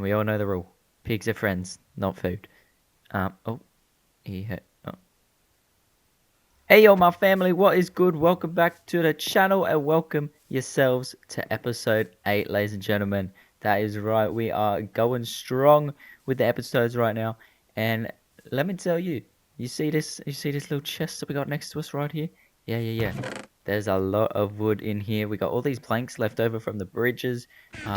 we all know the rule. Pigs are friends, not food. Oh, he hit. Oh. Hey, yo, my family, what is good? Welcome back to the channel and welcome yourselves to episode 8, ladies and gentlemen. That is right, we are going strong with the episodes right now. And let me tell you, you see this little chest that we got next to us right here? Yeah. There's a lot of wood in here. We got all these planks left over from the bridges,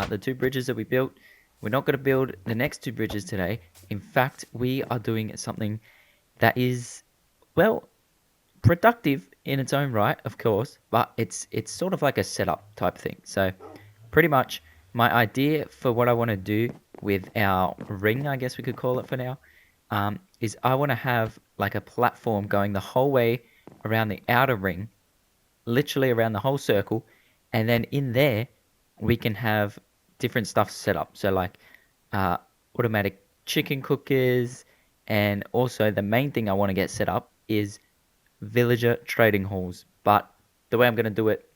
the 2 bridges that we built. We're not going to build the next 2 bridges today. In fact, we are doing something that is, well, productive in its own right, of course, but it's sort of like a setup type thing. So pretty much my idea for what I want to do with our ring, I guess we could call it for now, is I want to have like a platform going the whole way around the outer ring, literally around the whole circle, and then in there we can have different stuff set up. So like uh, automatic chicken cookers, and also the main thing I want to get set up is villager trading halls. But the way I'm going to do it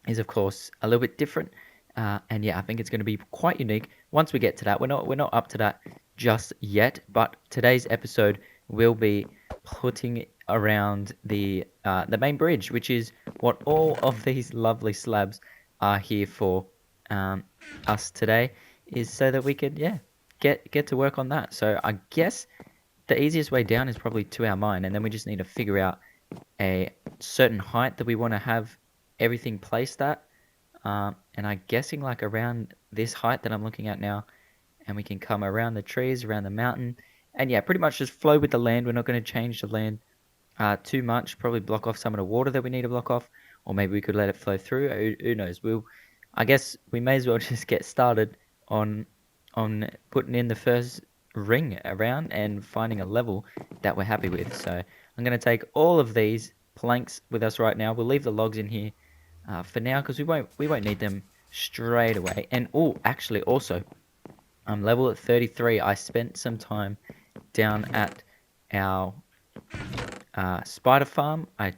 is, of course, a little bit different. And yeah, I think it's going to be quite unique. Once we get to that, we're not up to that just yet. But today's episode will be putting around the main bridge, which is what all of these lovely slabs are here for. Um, us today is so that we could get to work on that. So I guess the easiest way down is probably to our mine, and then we just need to figure out a certain height that we want to have everything placed at. And I'm guessing like around this height that I'm looking at now, and we can come around the trees, around the mountain, and yeah, pretty much just flow with the land. We're not going to change the land too much. Probably block off some of the water that we need to block off, or maybe we could let it flow through. Who knows? I guess we may as well just get started on on putting in the first ring around and finding a level that we're happy with. So I'm going to take all of these planks with us right now. We'll leave the logs in here for now because we won't need them straight away. And oh, actually, also, I'm level at 33. I spent some time down at our spider farm. I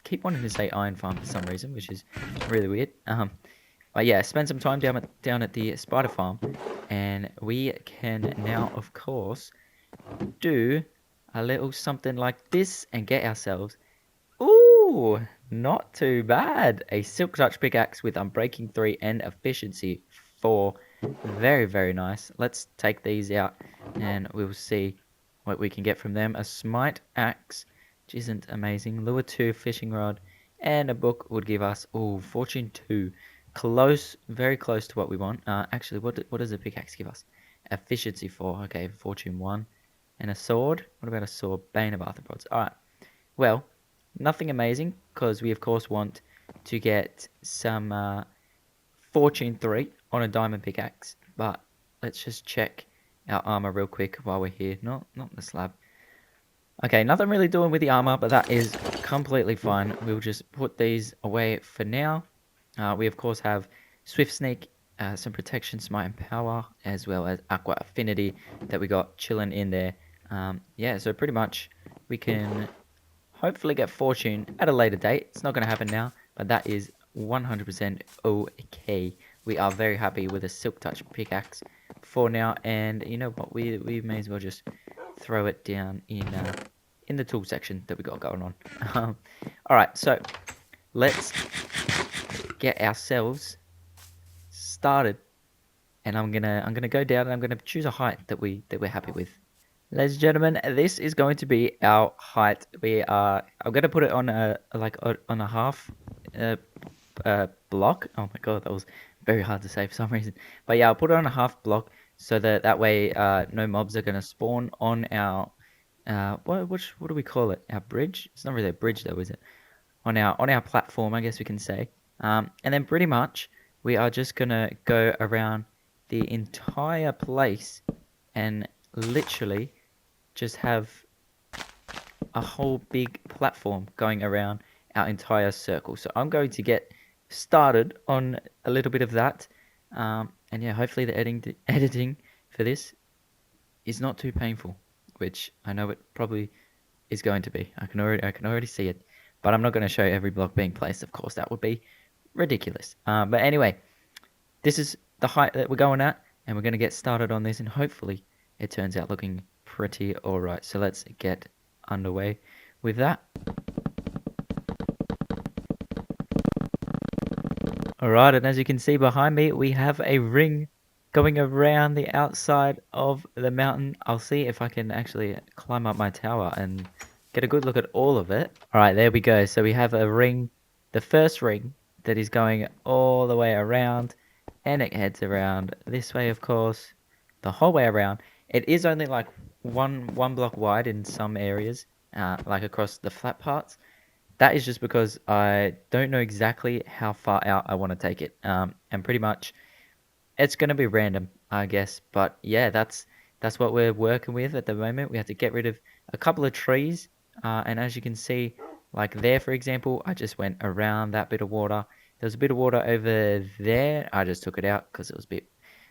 keep wanting to say iron farm for some reason, which is really weird. But yeah, spend some time down at the spider farm, and we can now, of course, do a little something like this and get ourselves. Ooh, not too bad. A silk touch pickaxe with unbreaking 3 and efficiency 4. Very, very nice. Let's take these out and we'll see what we can get from them. A smite axe, which isn't amazing. Lure 2 fishing rod, and a book would give us, ooh, fortune 2. Close, very close to what we want. Actually, what does a pickaxe give us? Efficiency 4. Okay, fortune 1. And a sword. What about a sword? Bane of arthropods. Alright. Well, nothing amazing, because we of course want to get some fortune 3 on a diamond pickaxe. But let's just check our armor real quick while we're here. Not the slab. Okay, nothing really doing with the armor, but that is completely fine. We'll just put these away for now. We of course have Swift Sneak, some protection, smite and power, as well as Aqua Affinity that we got chilling in there. Yeah, so pretty much we can hopefully get fortune at a later date. It's not going to happen now, but that is 100% okay. We are very happy with a silk touch pickaxe for now, and you know what, we may as well just throw it down in the tool section that we got going on. All right, so let's get ourselves started, and I'm gonna go down and I'm gonna choose a height that we're happy with. Ladies and gentlemen, this is going to be our height. I'm gonna put it on on a half block. Oh my god, that was very hard to say for some reason. But yeah, I'll put it on a half block so that way no mobs are gonna spawn on our what do we call it? Our bridge? It's not really a bridge though, is it? On our platform, I guess we can say. And then pretty much we are just gonna go around the entire place and literally just have a whole big platform going around our entire circle. So I'm going to get started on a little bit of that. And yeah, hopefully the editing for this is not too painful, which I know it probably is going to be. I can already see it, but I'm not going to show every block being placed. Of course, that would be ridiculous. But anyway, this is the height that we're going at, and we're going to get started on this, and hopefully it turns out looking pretty alright. So let's get underway with that. Alright, and as you can see behind me, we have a ring going around the outside of the mountain. I'll see if I can actually climb up my tower and get a good look at all of it. Alright, there we go. So we have a ring, the first ring that is going all the way around, and it heads around this way, of course, the whole way around. It is only like one block wide in some areas, like across the flat parts. That is just because I don't know exactly how far out I want to take it. And pretty much it's going to be random, I guess. But yeah, that's what we're working with at the moment. We have to get rid of a couple of trees. And as you can see, like there, for example, I just went around that bit of water. There's a bit of water over there. I just took it out because it was a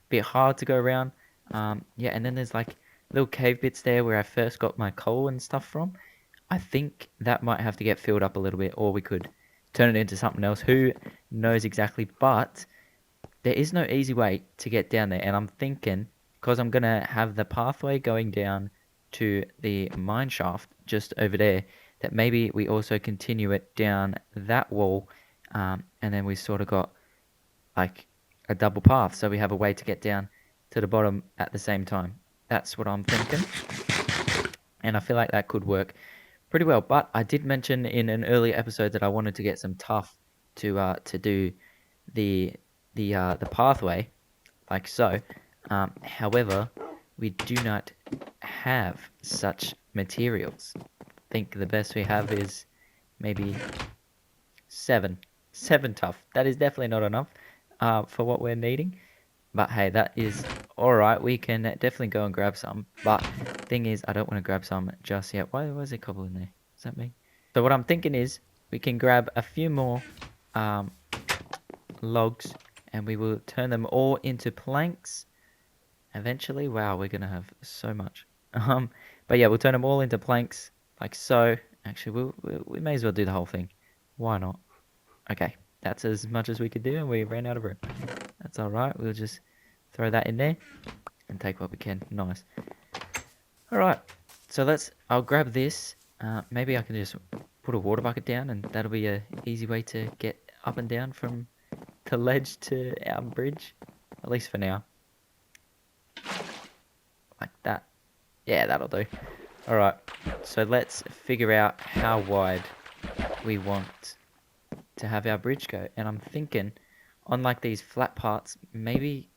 bit hard to go around. Yeah, and then there's like little cave bits there where I first got my coal and stuff from. I think that might have to get filled up a little bit, or we could turn it into something else. Who knows exactly? But there is no easy way to get down there. And I'm thinking, because I'm going to have the pathway going down to the mine shaft just over there, that maybe we also continue it down that wall. And then we sort of got like a double path. So we have a way to get down to the bottom at the same time. That's what I'm thinking. And I feel like that could work pretty well. But I did mention in an earlier episode that I wanted to get some tuff to do the pathway like so. However, we do not have such materials. I think the best we have is maybe seven tuff. That is definitely not enough for what we're needing. But hey, that is alright. We can definitely go and grab some. But thing is, I don't want to grab some just yet. Why was it cobble in there? Is that me? So what I'm thinking is we can grab a few more logs and we will turn them all into planks eventually. Wow, we're going to have so much. But yeah, we'll turn them all into planks like so. Actually, we may as well do the whole thing. Why not? Okay, that's as much as we could do and we ran out of room. That's alright. We'll just throw that in there and take what we can. Nice. Alright, so I'll grab this. Maybe I can just put a water bucket down and that'll be a easy way to get up and down from the ledge to our bridge. At least for now. Like that. Yeah, that'll do. Alright, so let's figure out how wide we want to have our bridge go. And I'm thinking on like these flat parts, maybe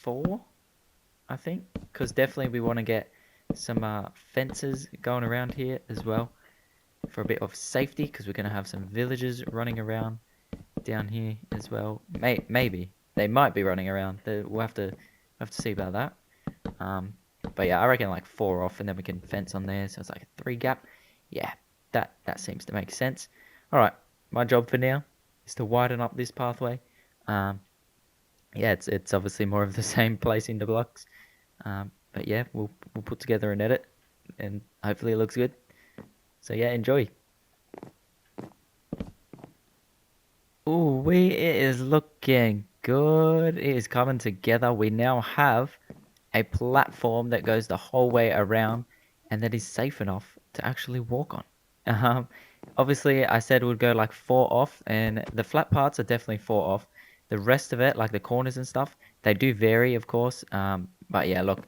4, I think, because definitely we want to get some fences going around here as well for a bit of safety, because we're going to have some villagers running around down here as well. Maybe they might be running around. We'll have to see about that. But yeah, I reckon like 4 off, and then we can fence on there, so it's like a 3 gap. Yeah, that seems to make sense. All right, my job for now is to widen up this pathway. Yeah, it's obviously more of the same placing the blocks. But yeah, we'll put together an edit, and hopefully it looks good. So yeah, enjoy. Ooh, it is looking good. It is coming together. We now have a platform that goes the whole way around and that is safe enough to actually walk on. Um, Obviously, I said it would go like 4 off, and the flat parts are definitely 4 off. The rest of it, like the corners and stuff, they do vary, of course. But yeah, look,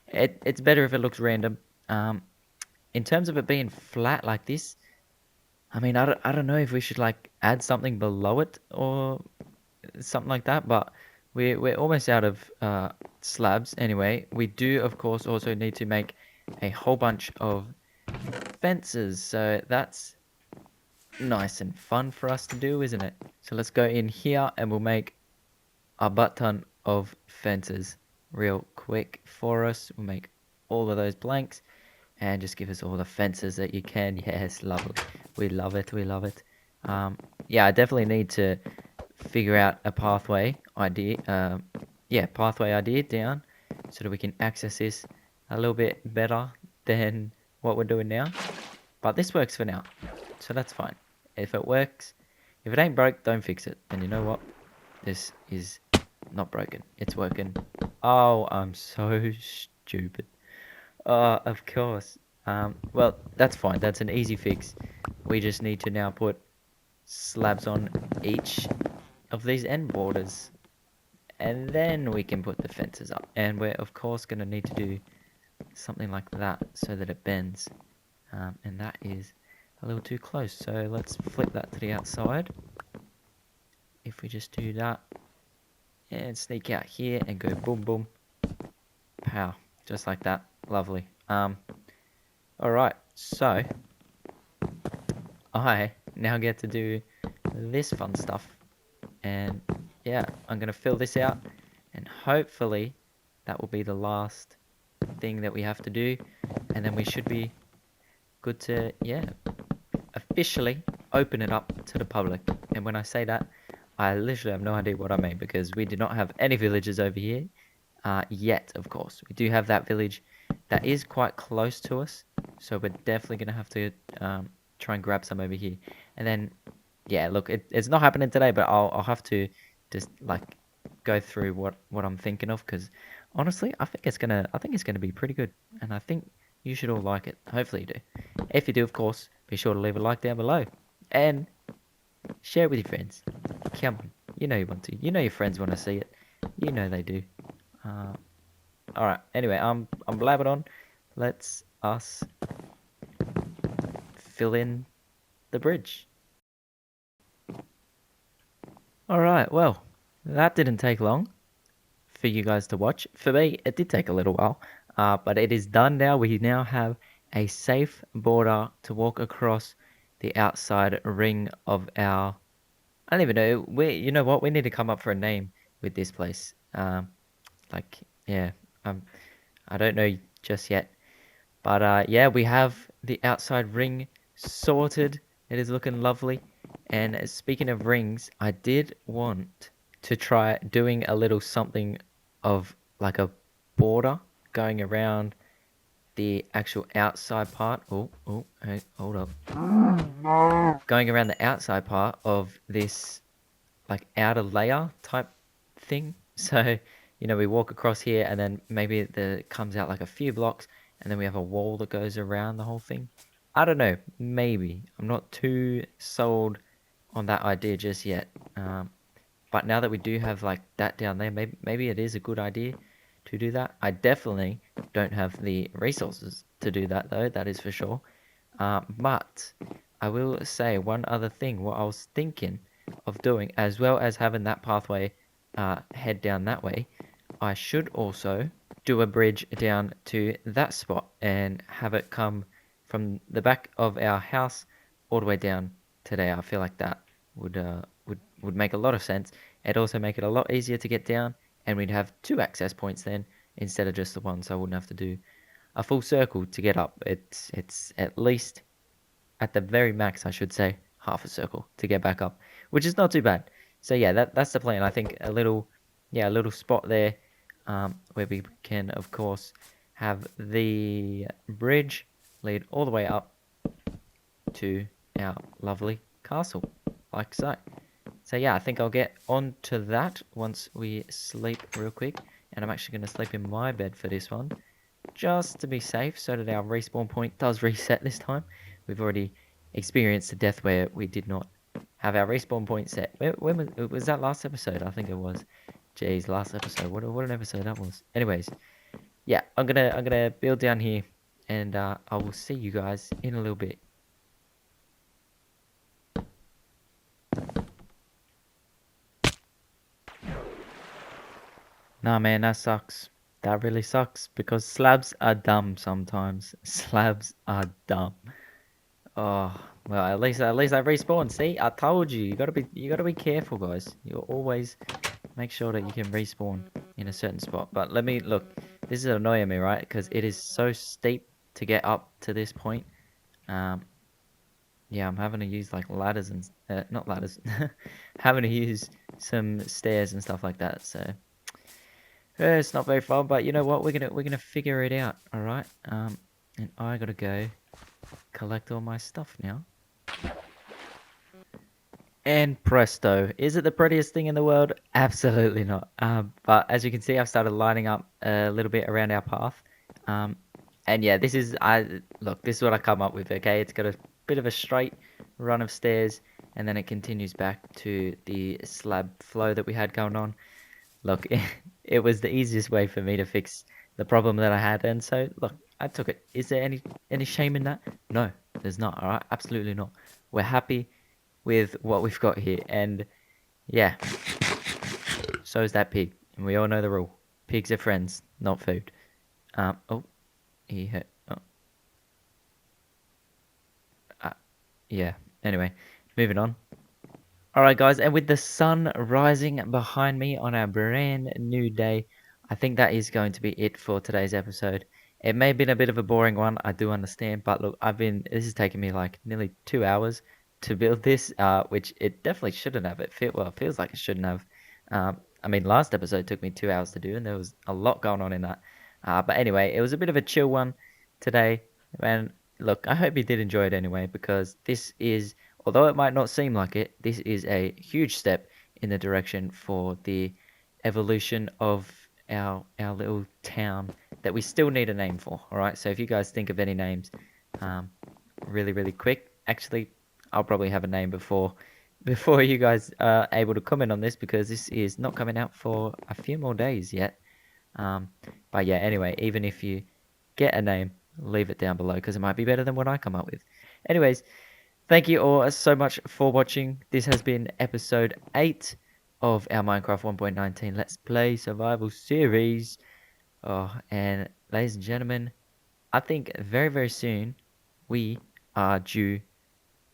it's better if it looks random. In terms of it being flat like this, I mean, I don't know if we should like add something below it or something like that, but we're almost out of slabs anyway. We do, of course, also need to make a whole bunch of fences, so that's nice and fun for us to do, isn't it? So let's go in here and we'll make a butt ton of fences real quick for us. We'll make all of those blanks and just give us all the fences that you can. Yes, lovely. We love it. We love it. Yeah, I definitely need to figure out a pathway idea. Yeah, pathway idea down so that we can access this a little bit better than what we're doing now. But this works for now, so that's fine. If it works, if it ain't broke, don't fix it. And you know what? This is not broken. It's working. Oh, I'm so stupid. Of course. Well, that's fine. That's an easy fix. We just need to now put slabs on each of these end borders. And then we can put the fences up. And we're, of course, going to need to do something like that so that it bends. And that is a little too close. So let's flip that to the outside. If we just do that and sneak out here and go boom, boom. Pow. Just like that. Lovely. Alright. So I now get to do this fun stuff. And yeah, I'm going to fill this out. And hopefully that will be the last thing that we have to do. And then we should be good to, yeah, officially open it up to the public. And when I say that, I literally have no idea what I mean, because we do not have any villages over here yet, of course. We do have that village that is quite close to us, so we're definitely going to have to try and grab some over here. And then, yeah, look, it's not happening today, but I'll have to just like go through what I'm thinking of, because honestly, I think it's gonna be pretty good, and I think you should all like it. Hopefully you do. If you do, of course, be sure to leave a like down below and share it with your friends. Come on, you know you want to. You know your friends want to see it. You know they do. Uh, all right. Anyway, I'm blabbing on. Let's us fill in the bridge. All right. Well, that didn't take long for you guys to watch. For me, it did take a little while, but it is done now. We now have a safe border to walk across the outside ring of our. I don't even know. You know what? We need to come up for a name with this place. Like, yeah, um, I don't know just yet. But yeah, we have the outside ring sorted. It is looking lovely. And speaking of rings, I did want to try doing a little something of like a border going around the actual outside part. Oh, hey, hold up. Going around the outside part of this like outer layer type thing. So, you know, we walk across here and then maybe it comes out like a few blocks and then we have a wall that goes around the whole thing. I don't know, maybe. I'm not too sold on that idea just yet. But now that we do have like that down there, maybe it is a good idea to do that. I definitely don't have the resources to do that though, that is for sure. But I will say one other thing. What I was thinking of doing, as well as having that pathway head down that way, I should also do a bridge down to that spot and have it come from the back of our house all the way down today. I feel like that would make a lot of sense. It'd also make it a lot easier to get down, and we'd have two access points then instead of just the one, so I wouldn't have to do a full circle to get up. It's at least, at the very max, I should say, half a circle to get back up, which is not too bad. So yeah, that's the plan. I think a little spot there, where we can, of course, have the bridge lead all the way up to our lovely castle, like so. So yeah, I think I'll get on to that once we sleep real quick. And I'm actually going to sleep in my bed for this one, just to be safe, so that our respawn point does reset this time. We've already experienced a death where we did not have our respawn point set. When was that last episode? I think it was. Jeez, last episode. What an episode that was. Anyways, yeah, I'm gonna build down here, and I will see you guys in a little bit. Nah, man, that sucks. That really sucks because slabs are dumb sometimes. Slabs are dumb. Oh, well, at least I respawned. See, I told you. You gotta be careful, guys. You always make sure that you can respawn in a certain spot. But let me look. This is annoying me, right? Because it is so steep to get up to this point. Um, yeah, I'm having to use like ladders and not ladders. Having to use some stairs and stuff like that. So it's not very fun. But you know what? We're gonna figure it out. All right. And I gotta go collect all my stuff now. And presto, is it the prettiest thing in the world? Absolutely not. But as you can see, I've started lining up a little bit around our path. Um, and yeah, this is what I come up with. Okay, it's got a bit of a straight run of stairs, and then it continues back to the slab flow that we had going on. Look, it was the easiest way for me to fix the problem that I had, and so look, I took it. Is there any shame in that? No, there's not. All right, absolutely not. We're happy with what we've got here, and yeah, so is that pig, and we all know the rule: pigs are friends, not food. Oh, he hit. Oh, uh, yeah. Anyway, moving on. All right, guys, and with the sun rising behind me on our brand new day, I think that is going to be it for today's episode. It may have been a bit of a boring one, I do understand, but look, this has taken me like nearly 2 hours to build this, which it definitely shouldn't have. It feels like it shouldn't have. I mean, last episode took me 2 hours to do, and there was a lot going on in that. But anyway, it was a bit of a chill one today, and look, I hope you did enjoy it anyway, because this is, although it might not seem like it, this is a huge step in the direction for the evolution of our little town that we still need a name for. All right. So if you guys think of any names, um, really quick. Actually, I'll probably have a name before you guys are able to comment on this, because this is not coming out for a few more days yet. Um, but yeah. Anyway, even if you get a name, leave it down below, because it might be better than what I come up with. Anyways, thank you all so much for watching. This has been episode 8 of our Minecraft 1.19 Let's Play Survival series. Oh, and ladies and gentlemen, I think very soon we are due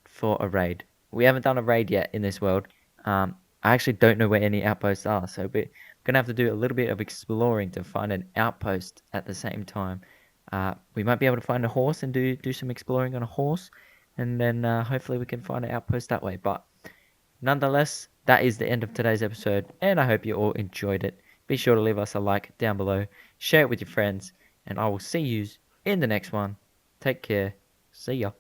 for a raid. We haven't done a raid yet in this world. I actually don't know where any outposts are, so we're gonna have to do a little bit of exploring to find an outpost at the same time. We might be able to find a horse and do some exploring on a horse, and then hopefully we can find an outpost that way. But nonetheless, that is the end of today's episode, and I hope you all enjoyed it. Be sure to leave us a like down below, share it with your friends, and I will see you in the next one. Take care. See ya.